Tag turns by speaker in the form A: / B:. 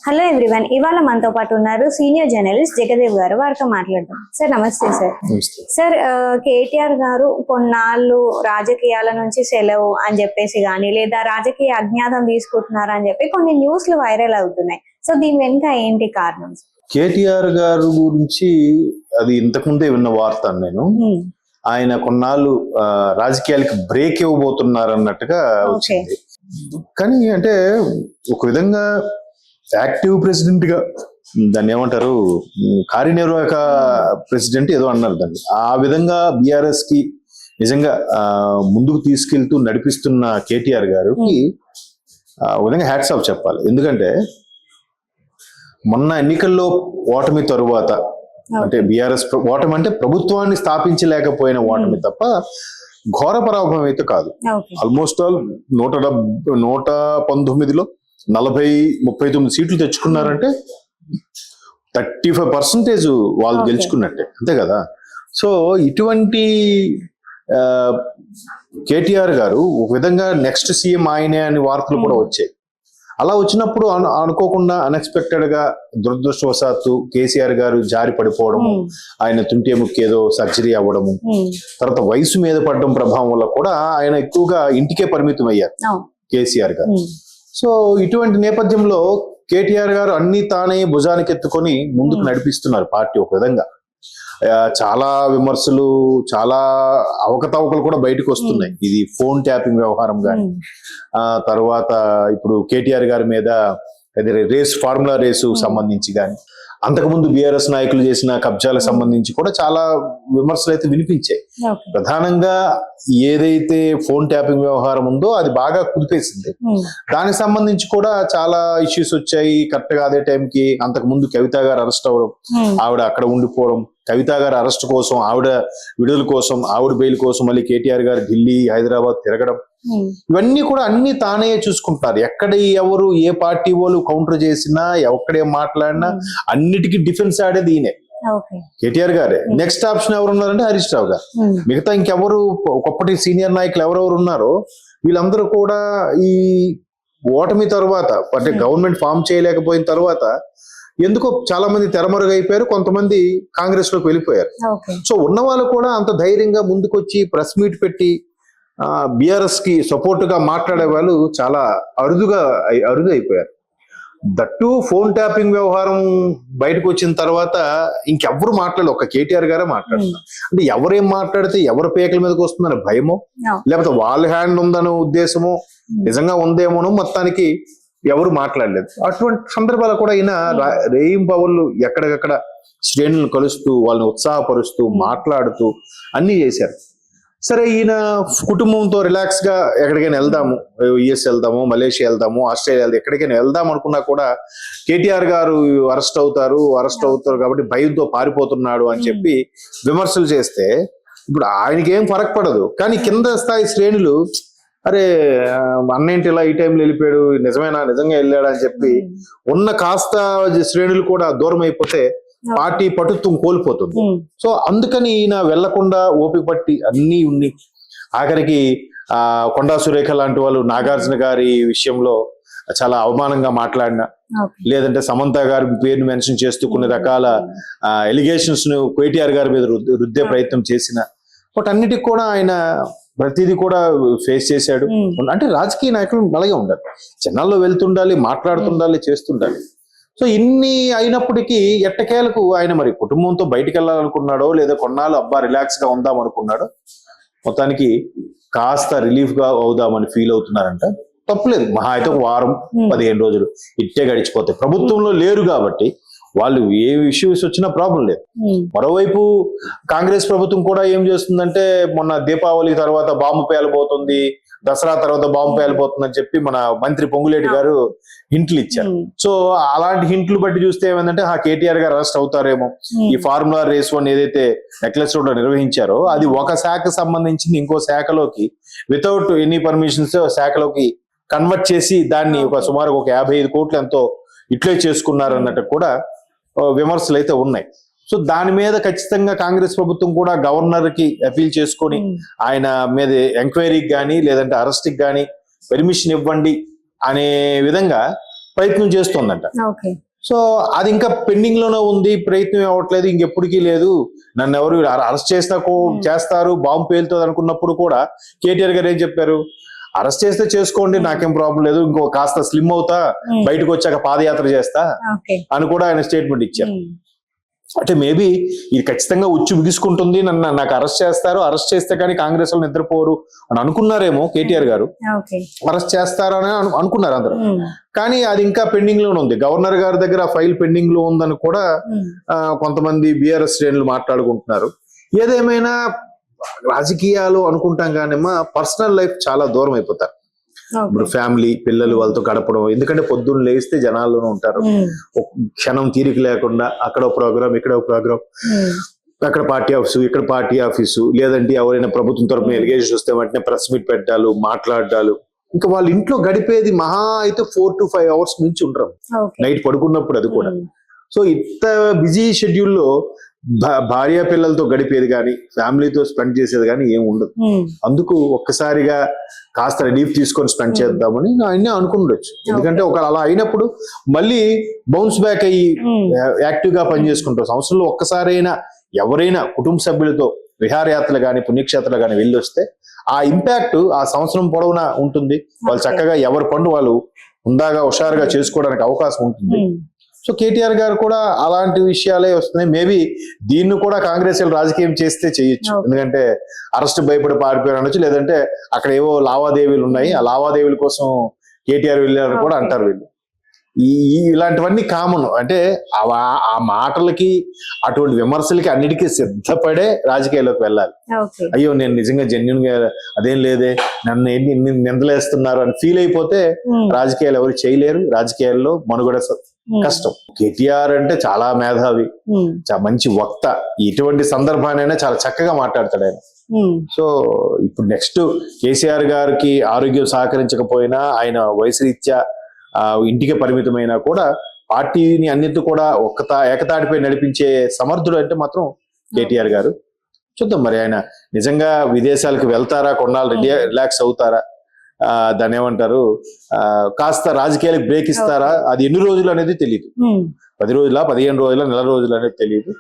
A: Hello everyone, ఇవాళ మనతో పాటు ఉన్నారు సీనియర్ జర్నలిస్ట్ జగదేవ్ గారు. వారితో మాట్లాడదాం. సార్ నమస్తే సార్. సార్, కేటీఆర్ గారు కొన్నాళ్ళు రాజకీయాల నుంచి సెలవు అని చెప్పేసి గానీ లేదా రాజకీయ అజ్ఞాతం తీసుకుంటున్నారు అని చెప్పి కొన్ని న్యూస్లు వైరల్ అవుతున్నాయి. సో దీని వెనుక ఏంటి కారణం?
B: కేటీఆర్ గారు గురించి అది ఇంతకుముందే విన్న వార్త నేను. ఆయన కొన్నాళ్ళు రాజకీయాలకు బ్రేక్ ఇవ్వబోతున్నారు అన్నట్టుగా వచ్చింది. కానీ అంటే ఒక విధంగా యాక్టివ్ ప్రెసిడెంట్ గా దాన్ని ఏమంటారు, కార్యనిర్వాహక ప్రెసిడెంట్ ఏదో అన్నారు దాన్ని. ఆ విధంగా బీఆర్ఎస్ కి నిజంగా ముందుకు తీసుకెళ్తూ నడిపిస్తున్న కేటీఆర్ గారికి ఒక విధంగా హ్యాట్స్ ఆఫ్ చెప్పాలి. ఎందుకంటే మొన్న ఎన్నికల్లో ఓటమి తరువాత అంటే బీఆర్ఎస్ ఓటమి అంటే ప్రభుత్వాన్ని స్థాపించలేకపోయిన ఓటమి తప్ప ఘోర పరాభవం అయితే కాదు. ఆల్మోస్ట్ ఆల్ 119లో 39 సీట్లు తెచ్చుకున్నారంటే 35% వాళ్ళు గెలుచుకున్నట్టే, అంతే కదా. సో ఇటువంటి కేటీఆర్ గారు ఒక విధంగా నెక్స్ట్ సీఎం ఆయనే అని వార్తలు కూడా వచ్చాయి. అలా వచ్చినప్పుడు అనుకోకుండా అన్ఎక్స్పెక్టెడ్ గా దురదృష్టవశాత్తు కేసీఆర్ గారు జారి పడిపోవడము, ఆయన తుంటే ముక్కేదో సర్జరీ అవ్వడము, తర్వాత వయసు మీద పడడం ప్రభావం వల్ల కూడా ఆయన ఎక్కువగా ఇంటికే పరిమితం అయ్యారు కేసీఆర్ గారు. సో ఇటువంటి నేపథ్యంలో కేటీఆర్ గారు అన్ని తానే భుజానికి ఎత్తుకొని ముందుకు నడిపిస్తున్నారు పార్టీ. ఒక విధంగా చాలా విమర్శలు, చాలా అవకతవకలు కూడా బయటకు వస్తున్నాయి. ఇది ఫోన్ ట్యాపింగ్ వ్యవహారం కానీ, తర్వాత ఇప్పుడు కేటీఆర్ గారి మీద ఫార్ములా రేసు సంబంధించి కానీ, అంతకుముందు బీఆర్ఎస్ నాయకులు చేసిన కబ్జాలకు సంబంధించి కూడా చాలా విమర్శలు అయితే వినిపించాయి. ప్రధానంగా ఏదైతే ఫోన్ ట్యాపింగ్ వ్యవహారం ఉందో అది బాగా కుదిపేసింది. దానికి సంబంధించి కూడా చాలా ఇష్యూస్ వచ్చాయి. కరెక్ట్ గా అదే టైంకి అంతకు ముందు కవిత గారు అరెస్ట్ అవ్వడం, ఆవిడ అక్కడ ఉండిపోవడం, కవిత గారి అరెస్ట్ కోసం, ఆవిడ విడుదల కోసం, ఆవిడ బెయిల్ కోసం మళ్ళీ కేటీఆర్ గారు ఢిల్లీ, హైదరాబాద్ తిరగడం, ఇవన్నీ కూడా అన్ని తానే చూసుకుంటారు. ఎక్కడ ఎవరు ఏ పార్టీ వాళ్ళు కౌంటర్ చేసినా, ఎక్కడేం మాట్లాడినా అన్నిటికీ డిఫెన్స్ ఆడేది ఈయనే, కేటీఆర్ గారే. నెక్స్ట్ ఆప్షన్ ఎవరు ఉన్నారంటే హరీష్ రావు గారు. మిగతా ఇంకెవరు ఒకప్పటి సీనియర్ నాయకులు ఎవరెవరు ఉన్నారో వీళ్ళందరూ కూడా ఈ ఓటమి తర్వాత అంటే గవర్నమెంట్ ఫామ్ చేయలేకపోయిన తర్వాత ఎందుకో చాలా మంది తెరమరుగైపోయారు, కొంతమంది కాంగ్రెస్ లోకి వెళ్ళిపోయారు. సో ఉన్న వాళ్ళు కూడా అంత ధైర్యంగా ముందుకొచ్చి ప్రెస్ మీట్ పెట్టి బీఆర్ఎస్ కి సపోర్ట్ గా మాట్లాడే వాళ్ళు చాలా అరుదు అయిపోయారు. దట్టు ఫోన్ ట్యాపింగ్ వ్యవహారం బయటకు వచ్చిన తర్వాత ఇంకెవ్వరు మాట్లాడలేదు, ఒక కేటీఆర్ గారే మాట్లాడుతున్నారు. అంటే ఎవరేం మాట్లాడితే ఎవరి పేకల మీదకి వస్తుందని భయమో, లేకపోతే వాళ్ళ హ్యాండ్ ఉందనే ఉద్దేశమో, నిజంగా ఉందేమోనో మొత్తానికి ఎవరు మాట్లాడలేదు. అటువంటి సందర్భాలు కూడా ఈయన రేయింబవళ్ళు ఎక్కడికక్కడ శ్రేణులను కలుస్తూ వాళ్ళని ఉత్సాహపరుస్తూ మాట్లాడుతూ అన్ని చేశారు. సరే, ఈయన కుటుంబంతో రిలాక్స్ గా ఎక్కడికైనా వెళ్దాము, యుఎస్ వెళ్దాము, మలేషియా వెళ్దాము, ఆస్ట్రేలియా వెళ్దాం, ఎక్కడికైనా వెళ్దాం అనుకున్నా కూడా కేటీఆర్ గారు అరెస్ట్ అవుతారు కాబట్టి భయంతో పారిపోతున్నాడు అని చెప్పి విమర్శలు చేస్తే ఇప్పుడు ఆయనకి ఏం ఫరక్ పడదు. కానీ కింద స్థాయి శ్రేణులు అరే అన్నేంటి ఇలా ఈ టైంలో వెళ్ళిపోయాడు, నిజంగా వెళ్ళాడు అని చెప్పి ఉన్న కాస్త శ్రేణులు కూడా దూరం అయిపోతే పార్టీ పటుత్వం కోల్పోతుంది. సో అందుకని ఈయన వెళ్లకుండా ఓపిక పట్టి అన్ని ఉన్ని ఆఖరికి కొండా సురేఖ లాంటి వాళ్ళు నాగార్జున గారి విషయంలో చాలా అవమానంగా మాట్లాడిన, లేదంటే సమంత గారి పేరుని మెన్షన్ చేస్తూ కొన్ని రకాల ఎలిగేషన్స్ ను కేటీఆర్ గారి మీద రుద్దే ప్రయత్నం చేసిన, వాటన్నిటికి కూడా ఆయన ప్రతిదీ కూడా ఫేస్ చేశాడు. అంటే రాజకీయ నాయకులు అలాగే ఉండాలి, జనాల్లో వెళ్తుండాలి, మాట్లాడుతుండాలి, చేస్తుండాలి. సో ఇన్ని అయినప్పటికీ ఎట్టకేలకు ఆయన మరి కుటుంబంతో బయటికి వెళ్ళాలనుకున్నాడో లేదా కొన్నాళ్ళు అబ్బా రిలాక్స్ గా ఉందాం అనుకున్నాడో, మొత్తానికి కాస్త రిలీఫ్ గా అవుదామని ఫీల్ అవుతున్నారంట. తప్పులేదు, మహా అయితే ఒక వారం 15 రోజులు ఇట్టే గడిచిపోతాయి. ప్రభుత్వంలో లేరు కాబట్టి వాళ్ళు ఏ ఇష్యూస్ వచ్చినా ప్రాబ్లం లేదు. మరోవైపు కాంగ్రెస్ ప్రభుత్వం కూడా ఏం చేస్తుందంటే, మొన్న దీపావళి తర్వాత బాంబు పేలబోతుంది, దసరా తర్వాత బాంబు పేలిపోతుంది అని చెప్పి మన మంత్రి పొంగులేటి గారు హింట్లు ఇచ్చారు. సో అలాంటి హింట్లు బట్టి చూస్తే ఏమైందంటే కేటీఆర్ గారు అరెస్ట్ అవుతారేమో. ఈ ఫార్ములా రేస్ 1 ఏదైతే నెక్లెస్ రోడ్ లో నిర్వహించారో అది ఒక శాఖకు సంబంధించింది ఇంకో శాఖలోకి వితౌట్ ఎనీ పర్మిషన్స్ శాఖలోకి కన్వర్ట్ చేసి దాన్ని సుమారు ఒక 55 కోట్లు ఎంతో ఇట్లే చేసుకున్నారు అన్నట్టు కూడా విమర్శలు అయితే ఉన్నాయి. సో దాని మీద ఖచ్చితంగా కాంగ్రెస్ ప్రభుత్వం కూడా గవర్నర్ కి అపీల్ చేసుకొని ఆయన మీద ఎంక్వైరీకి కానీ లేదంటే అరెస్ట్ కి కానీ పర్మిషన్ ఇవ్వండి అనే విధంగా ప్రయత్నం చేస్తోందంట.
A: ఓకే.
B: సో అది ఇంకా పెండింగ్ లోనే ఉంది, ప్రయత్నం అవ్వట్లేదు, ఇంకెప్పటికీ లేదు, నన్ను ఎవరు అరెస్ట్ చేస్తారు, బాంబు పేలుతుంది అనుకున్నప్పుడు కూడా కేటీఆర్ గారు ఏం చెప్పారు, అరెస్ట్ చేస్తే చేసుకోండి, నాకేం ప్రాబ్లం లేదు, ఇంకో కాస్త స్లిమ్ అవుతా, బయటకు వచ్చాక పాదయాత్ర చేస్తా అని కూడా ఆయన స్టేట్మెంట్ ఇచ్చారు. అంటే మేబీ ఇది ఖచ్చితంగా ఉచ్చు బిగుసుకుంటుంది, నాకు అరెస్ట్ చేస్తారు, అరెస్ట్ చేస్తే కానీ కాంగ్రెస్ వాళ్ళు నిద్రపోరు అని అనుకున్నారేమో కేటీఆర్ గారు. అరెస్ట్ చేస్తారు అని అనుకున్నారు అందరూ, కానీ అది ఇంకా పెండింగ్ లోనే ఉంది. గవర్నర్ గారి దగ్గర ఫైల్ పెండింగ్ లో ఉందని కూడా కొంతమంది బీఆర్ఎస్ శ్రేణులు మాట్లాడుకుంటున్నారు. ఏదేమైనా రాజకీయాలు అనుకుంటాం కానీ పర్సనల్ లైఫ్ చాలా దూరం అయిపోతారు. ఇప్పుడు ఫ్యామిలీ, పిల్లలు, వాళ్ళతో గడపడం, ఎందుకంటే పొద్దున్న లేస్తే జనాల్లోనే ఉంటారు, క్షణం తీరిక లేకుండా అక్కడ ప్రోగ్రామ్, ఇక్కడ ప్రోగ్రామ్, అక్కడ పార్టీ ఆఫీసు, ఇక్కడ పార్టీ ఆఫీసు, లేదంటే ఎవరైనా ప్రభుత్వం తరపున ఎలిగేషన్ వస్తే వెంటనే ప్రెస్ మీట్ పెట్టాలు, మాట్లాడాలు. ఇంకా వాళ్ళ ఇంట్లో గడిపేది మహా అయితే 4 to 5 hours నుంచి ఉంటారు నైట్ పడుకున్నప్పుడు, అది కూడా. సో ఇంత బిజీ షెడ్యూల్లో భార్య పిల్లలతో గడిపేది కానీ, ఫ్యామిలీతో స్పెండ్ చేసేది కానీ ఏం ఉండదు. అందుకు ఒక్కసారిగా కాస్త రిలీఫ్ తీసుకొని స్పెండ్ చేద్దామని ఆయన అనుకుండొచ్చు. ఎందుకంటే ఒక అలా అయినప్పుడు మళ్ళీ బౌన్స్ బ్యాక్ అయ్యి యాక్టివ్ గా పనిచేసుకుంటారు. సంవత్సరంలో ఒక్కసారైనా ఎవరైనా కుటుంబ సభ్యులతో విహారయాత్రలు కానీ, పుణ్యక్షేత్రాలు కానీ వెళ్ళి వస్తే ఆ ఇంపాక్ట్ ఆ సంవత్సరం పొడవునా ఉంటుంది. వాళ్ళు చక్కగా ఎవరి పనులు వాళ్ళు హుందాగా హుషారుగా చేసుకోవడానికి అవకాశం ఉంటుంది. సో కేటీఆర్ గారు కూడా అలాంటి విషయాలే వస్తున్నాయి. మేబీ దీన్ని కూడా కాంగ్రెస్ రాజకీయం చేస్తే చేయొచ్చు, ఎందుకంటే అరెస్ట్ భయపడి పారిపోయారు అనొచ్చు, లేదంటే అక్కడ ఏవో లావాదేవీలు ఉన్నాయి, ఆ లావాదేవీల కోసం కేటీఆర్ వెళ్ళారని కూడా అంటారు వీళ్ళు. ఇలాంటివన్నీ కామన్. అంటే ఆ మాటలకి, అటువంటి విమర్శలకి అన్నిటికీ సిద్ధపడే రాజకీయాల్లోకి వెళ్ళాలి. అయ్యో నేను నిజంగా జెన్యున్ గా అదేం లేదే, నన్ను ఎన్ని నిందలేస్తున్నారు అని ఫీల్ అయిపోతే రాజకీయాలు ఎవరు చేయలేరు, రాజకీయాల్లో మనుగడ కష్టం. కేటీఆర్ అంటే చాలా మేధావి, చాలా మంచి వక్త, ఎటువంటి సందర్భానైనా చాలా చక్కగా మాట్లాడతాడు ఆయన. సో ఇప్పుడు నెక్స్ట్ కేసీఆర్ గారికి ఆరోగ్యం సహకరించకపోయినా, ఆయన వయసు రీత్యా ఇంటికి పరిమితమైనా కూడా పార్టీని అన్నిటి కూడా ఏకతాటిపై నడిపించే సమర్థుడు అంటే మాత్రం కేటీఆర్ గారు. చూద్దాం మరి ఆయన నిజంగా విదేశాలకు వెళ్తారా, కొన్నాళ్ళు రిలాక్స్ అవుతారా, దాన్ని ఏమంటారు, కాస్త రాజకీయాలకు బ్రేక్ ఇస్తారా, అది ఎన్ని రోజులు అనేది తెలియదు. 10 రోజుల, 15 రోజుల, నెల రోజులు అనేది తెలియదు.